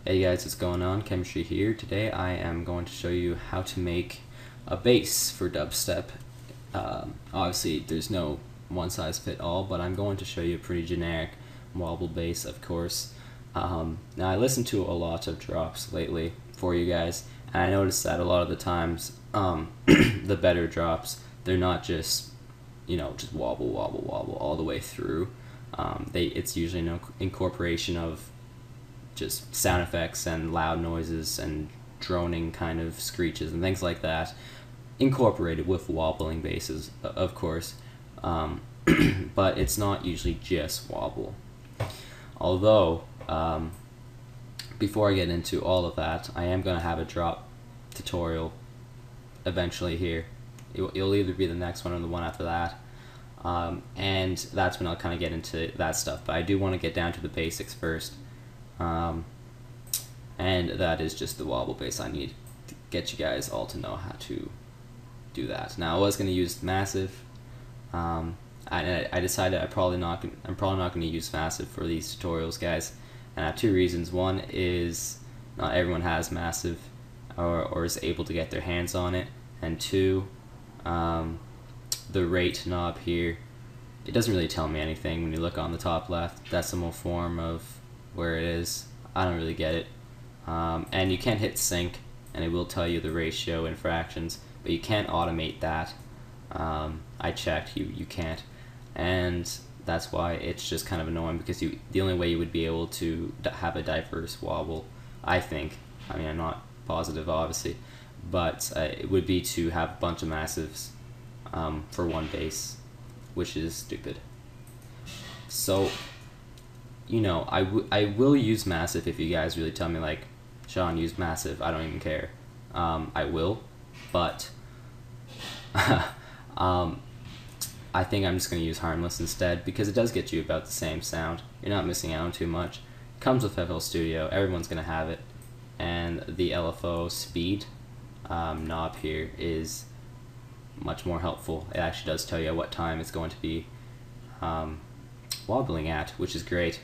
Hey guys, what's going on? Chemistry here. Today I am going to show you how to make a bass for dubstep. Obviously there's no one size fit all, but I'm going to show you a pretty generic wobble bass, of course. Now I listened to a lot of drops lately for you guys, and I noticed that a lot of the times the better drops, they're not just just wobble wobble wobble all the way through. It's usually no incorporation of just sound effects and loud noises and droning kind of screeches and things like that, incorporated with wobbling basses, of course. But it's not usually just wobble. Although, before I get into all of that, I am going to have a drop tutorial eventually here. It'll either be the next one or the one after that. And that's when I'll kind of get into that stuff. But I do want to get down to the basics first. And that is just the wobble bass. I need to get you guys all to know how to do that. Now I was going to use Massive. I decided I'm probably not going to use Massive for these tutorials, guys. And I have two reasons. One is not everyone has Massive or is able to get their hands on it. And two, the rate knob here, it doesn't really tell me anything when you look on the top left. Decimal form of where it is. I don't really get it. And you can hit sync and it will tell you the ratio in fractions, but you can't automate that. I checked, you can't, and that's why it's just kind of annoying, because the only way you would be able to have a diverse wobble, I think, I mean I'm not positive obviously, but it would be to have a bunch of massives for one bass, which is stupid. So I will use Massive if you guys really tell me, like, Sean, use Massive, I don't even care. I will, but I think I'm just going to use Harmless instead, because it does get you about the same sound. You're not missing out on too much. It comes with FL Studio, everyone's going to have it, and the LFO speed knob here is much more helpful. It actually does tell you what time it's going to be wobbling at, which is great.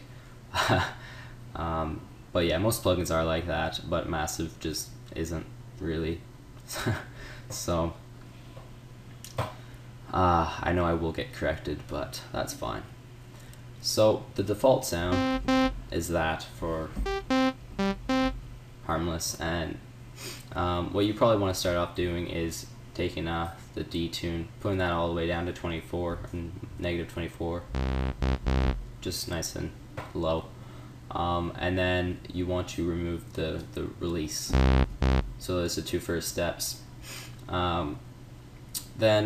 But yeah, most plugins are like that, but Massive just isn't really. So I know I will get corrected, but that's fine. So the default sound is that for Harmless, and what you probably want to start off doing is taking the D tune, putting that all the way down to 24 and negative 24, just nice and low. And then you want to remove the release. So those are the two first steps. Then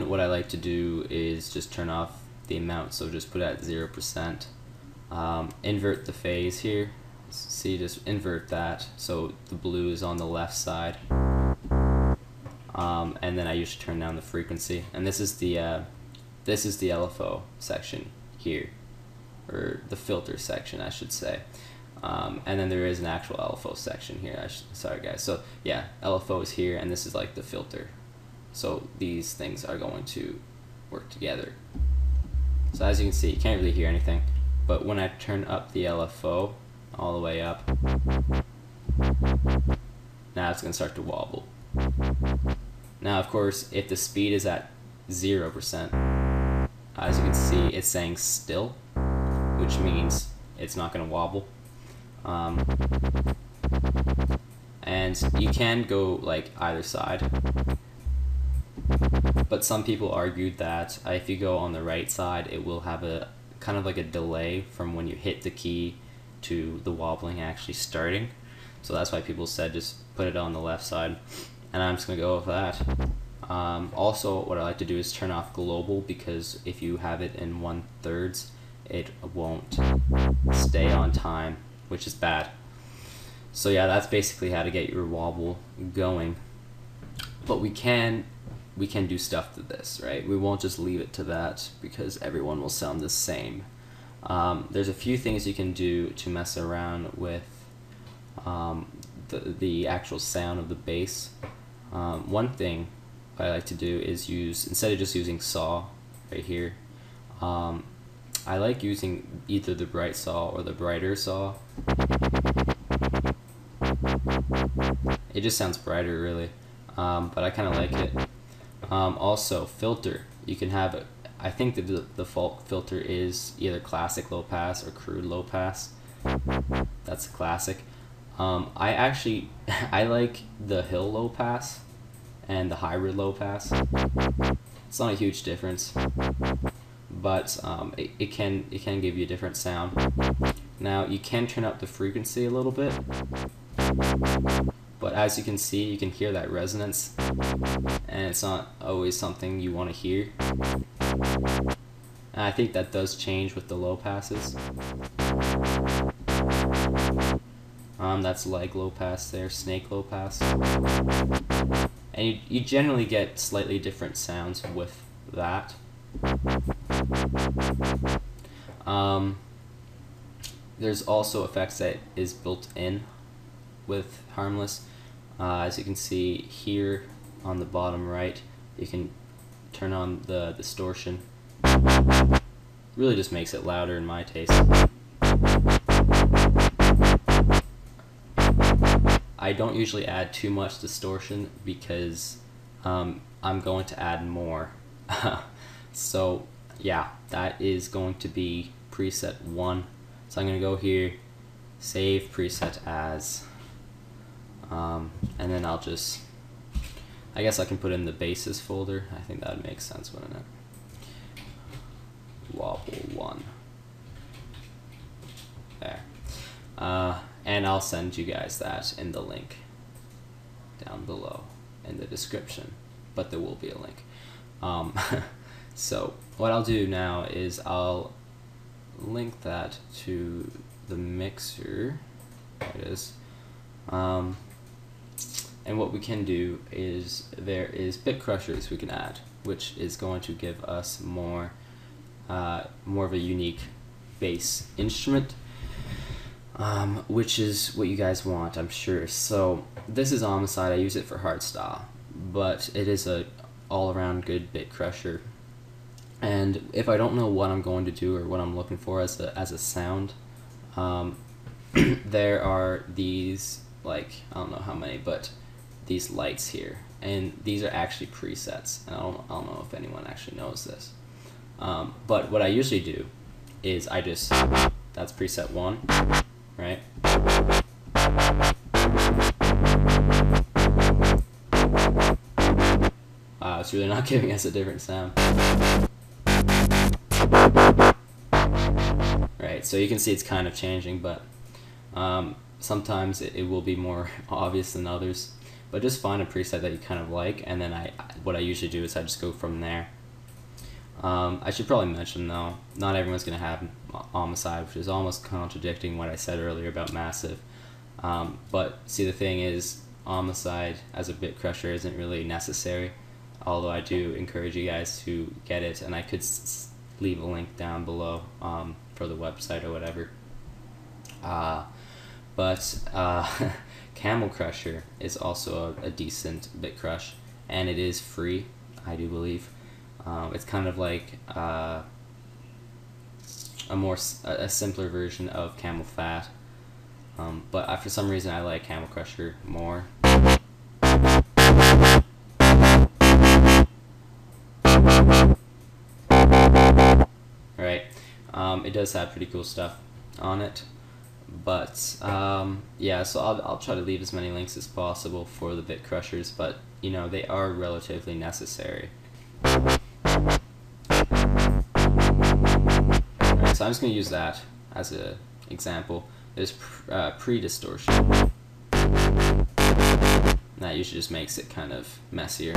what I like to do is just turn off the amount, so just put it at 0%. Invert the phase here. See, just invert that so the blue is on the left side. And then I usually turn down the frequency. And this is the LFO section here, or the filter section, I should say. And then there is an actual LFO section here. Sorry guys. So yeah, LFO is here, and this is like the filter. So these things are going to work together. So as you can see, you can't really hear anything, but when I turn up the LFO all the way up, now it's going to start to wobble. Now of course, if the speed is at 0%, as you can see, it's saying still, which means it's not going to wobble. And you can go like either side, but some people argued that if you go on the right side, it will have a kind of like a delay from when you hit the key to the wobbling actually starting. So that's why people said just put it on the left side, and I'm just gonna go with that. Also, what I like to do is turn off global, because if you have it in 1/3, it won't stay on time, which is bad. So yeah, that's basically how to get your wobble going. But we can do stuff to this, right? We won't just leave it to that, because everyone will sound the same. There's a few things you can do to mess around with the actual sound of the bass. One thing I like to do is use, instead of just using saw right here, I like using either the bright saw or the brighter saw. It just sounds brighter, really, but I kind of like it. Also, filter. You can have it. I think the default filter is either classic low pass or crude low pass. That's classic. I actually I like the hill low pass and the hybrid low pass. It's not a huge difference, but it can give you a different sound. Now you can turn up the frequency a little bit, but as you can see, you can hear that resonance, and it's not always something you want to hear. And I think that does change with the low passes. That's leg low pass there, snake low pass. And you generally get slightly different sounds with that. There's also effects that is built in with Harmless. As you can see here on the bottom right, you can turn on the distortion. Really just makes it louder in my taste. I don't usually add too much distortion because I'm going to add more. So yeah, that is going to be preset 1. So I'm going to go here, save preset as, and then I'll just, I guess I can put in the bases folder. I think that would make sense, wouldn't it? Wobble 1. There. And I'll send you guys that in the link down below in the description, but there will be a link. So what I'll do now is I'll link that to the mixer. There it is. And what we can do is there is bit crushers we can add, which is going to give us more of a unique bass instrument, which is what you guys want, I'm sure. So this is Homicide. I use it for hardstyle, but it is a all-around good bit crusher. And if I don't know what I'm going to do or what I'm looking for as a sound, there are these, like, I don't know how many, but these lights here, and these are actually presets, and I don't know if anyone actually knows this. But what I usually do is that's preset 1, right? It's really not giving us a different sound. Right, so you can see it's kind of changing, but sometimes it will be more obvious than others. But just find a preset that you kind of like, and then what I usually do is I just go from there. I should probably mention though, not everyone's going to have Homicide, which is almost contradicting what I said earlier about Massive. But see, the thing is, Homicide as a bit crusher isn't really necessary, although I do encourage you guys to get it, and I could leave a link down below for the website or whatever. But Camel Crusher is also a decent bit crush, and it is free, I do believe. It's kind of like a simpler version of Camel Fat, but for some reason I like Camel Crusher more. Right, it does have pretty cool stuff on it, but yeah, so I'll try to leave as many links as possible for the bit crushers, but you know, they are relatively necessary. Alright, so I'm just going to use that as an example. There's pre-distortion. That usually just makes it kind of messier.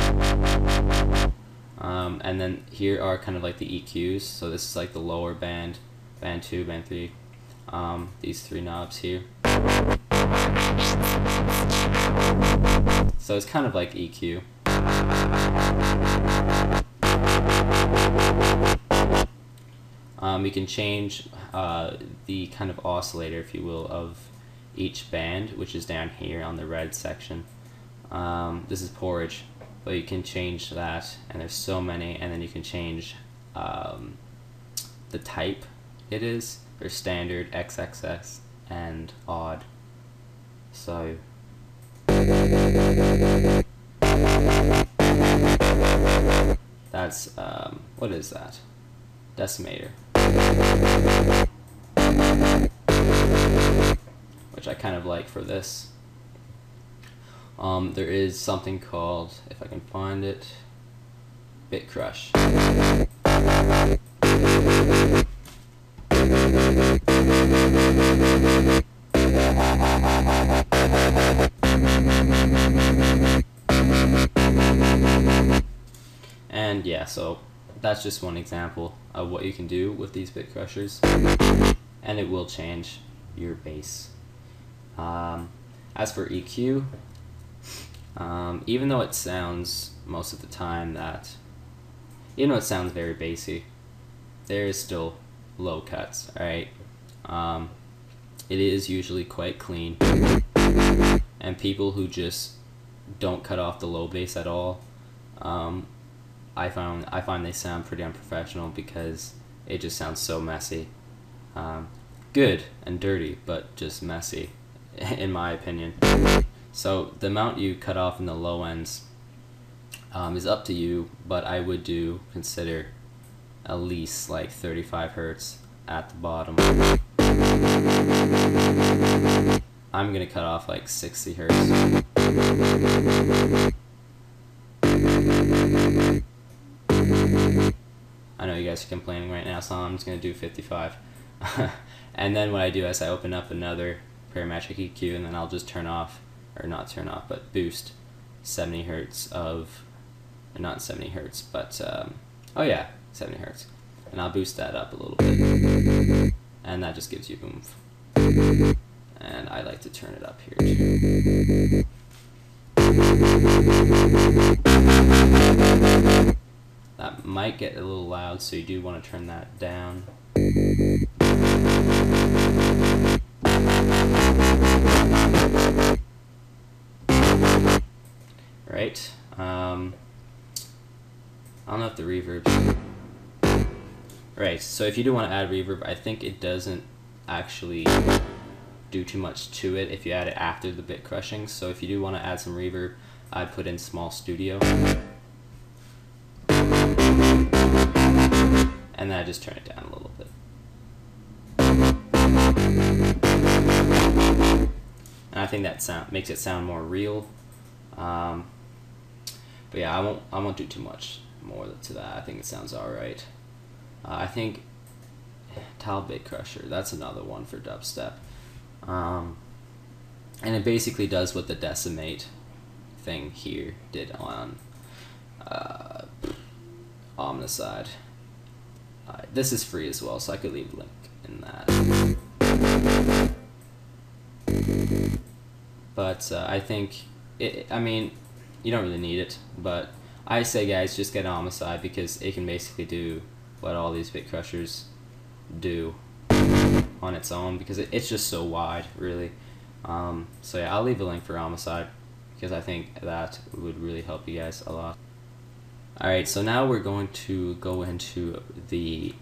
And then here are kind of like the EQs. So this is like the lower band, band 2, band 3, these 3 knobs here. So it's kind of like EQ. You can change the kind of oscillator, if you will, of each band, which is down here on the red section. This is porridge, but you can change that, and there's so many, and then you can change the type it is. There's standard, XXX, and odd. So That's, what is that? Decimator. Which I kind of like for this. There is something called, if I can find it, Bit Crush. And yeah, so that's just one example of what you can do with these bit crushers, and it will change your bass. As for EQ, even though it sounds most of the time even though it sounds very bassy, there is still low cuts, alright? It is usually quite clean, and people who just don't cut off the low bass at all, I find they sound pretty unprofessional because it just sounds so messy. Good and dirty, but just messy, in my opinion. So the amount you cut off in the low ends is up to you, but I would consider at least like 35 hertz at the bottom. I'm gonna cut off like 60 hertz. I know you guys are complaining right now, so I'm just going to do 55. And then what I do is I open up another parametric EQ, and then I'll just turn off, or not turn off, but boost 70 hertz of, not 70 hertz, but, oh yeah, 70 hertz. And I'll boost that up a little bit. And that just gives you oomph. And I like to turn it up here too. That might get a little loud, so you do want to turn that down. Right. I don't know if the reverb's... Right, so if you do want to add reverb, I think it doesn't actually do too much to it if you add it after the bit crushing. So if you do want to add some reverb, I'd put in Small Studio. And then I just turn it down a little bit. And I think that makes it sound more real. But yeah, I won't do too much more to that. I think it sounds alright. I think Tile Bit Crusher, that's another one for dubstep. And it basically does what the Decimate thing here did on Omnicide. This is free as well, so I could leave a link in that. But I think, I mean, you don't really need it, but I say guys, just get Omnicide because it can basically do what all these bit crushers do on its own, because it's just so wide, really. So yeah, I'll leave a link for Omnicide because I think that would really help you guys a lot. Alright, so now we're going to go into the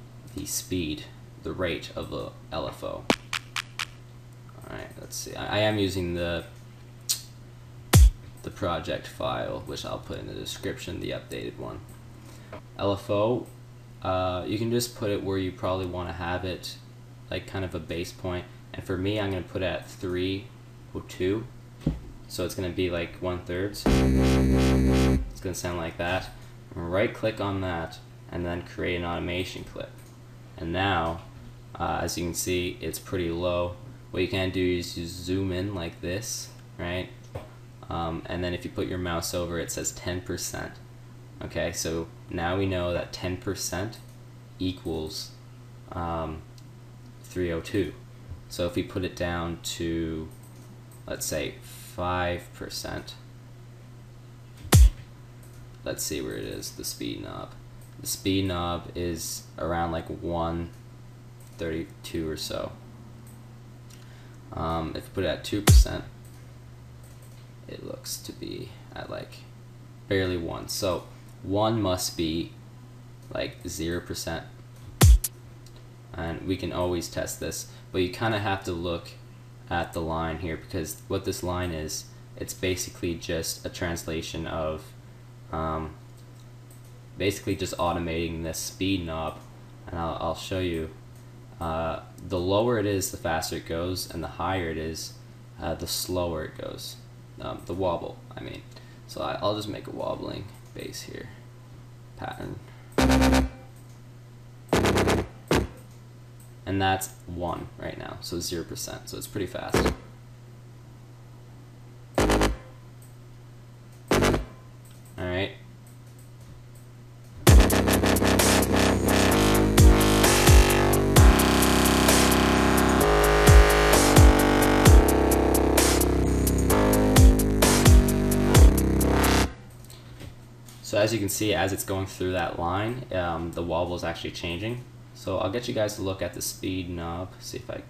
speed, the rate of the LFO. Alright, let's see. I am using the project file, which I'll put in the description, the updated one. LFO, you can just put it where you probably want to have it, like kind of a base point. And for me, I'm going to put it at 302. So it's going to be like 1/3. It's going to sound like that. Right click on that and then create an automation clip. And now, as you can see, it's pretty low. What you can do is just zoom in like this, right? And then if you put your mouse over, it says 10%. Okay, so now we know that 10% equals 302. So if we put it down to, let's say, 5%, let's see where it is, the speed knob. The speed knob is around like 132 or so. If you put it at 2%, it looks to be at like barely 1. So 1 must be like 0%. And we can always test this, but you kind of have to look at the line here, because what this line is it's basically just a translation of basically just automating this speed knob, and I'll show you. The lower it is, the faster it goes, and the higher it is, the slower it goes. The wobble, I mean. So I'll just make a wobbling bass here pattern, and that's 1 right now, so 0%, so it's pretty fast. Alright. So as you can see, as it's going through that line, the wobble is actually changing. So I'll get you guys to look at the speed knob, see if I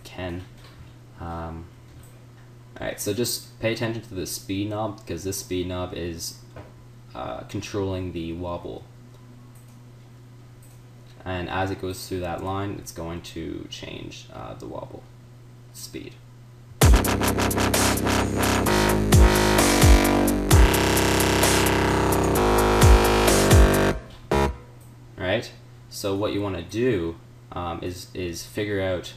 can. Alright, so just pay attention to the speed knob, because this speed knob is controlling the wobble. And as it goes through that line, it's going to change the wobble speed. Right? So what you want to do is figure out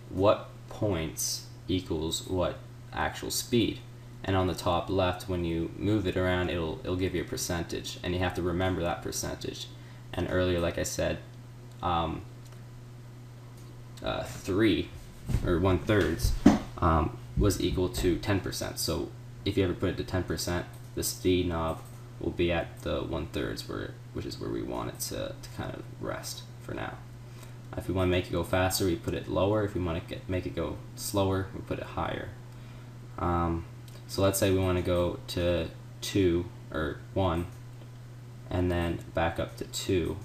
what points equals what actual speed, and on the top left, when you move it around, it'll give you a percentage, and you have to remember that percentage. And earlier, like I said, 3 or 1/3 was equal to 10%. So if you ever put it to 10%, the speed knob will be at the 1/3, which is where we want it to kind of rest for now. If we want to make it go faster, we put it lower. If we want to make it go slower, we put it higher. So let's say we want to go to 2 or 1, and then back up to 2.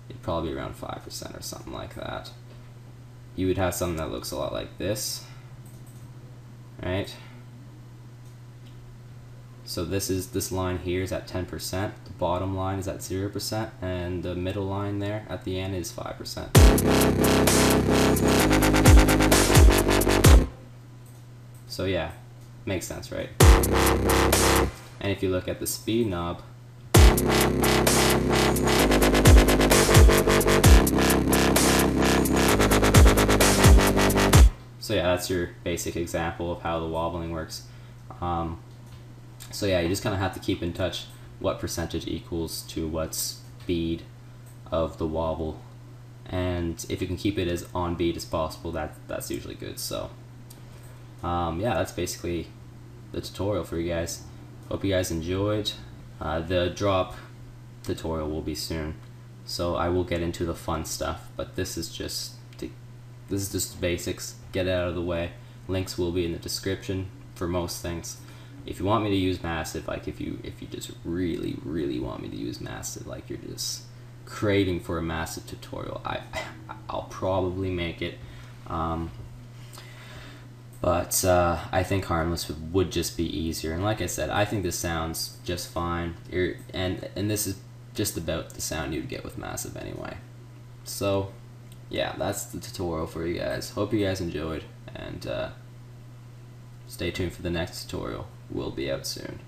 It'd probably be around 5% or something like that. You would have something that looks a lot like this, right? So this line here is at 10%, the bottom line is at 0%, and the middle line there at the end is 5%. So yeah, makes sense, right? And if you look at the speed knob, so yeah, that's your basic example of how the wobbling works. So yeah, you just kind of have to keep in touch what percentage equals to what speed of the wobble, and if you can keep it as on beat as possible, that's usually good. So yeah, that's basically the tutorial for you guys. Hope you guys enjoyed. The drop tutorial will be soon, so I will get into the fun stuff, but this is just basics. Get it out of the way. Links will be in the description for most things. If you want me to use massive, like if you just really want me to use massive, like you're just craving for a massive tutorial, I'll probably make it. But I think harmless would just be easier. And like I said, I think this sounds just fine. And this is just about the sound you'd get with massive anyway. So yeah, that's the tutorial for you guys. Hope you guys enjoyed, and stay tuned for the next tutorial. Will be out soon.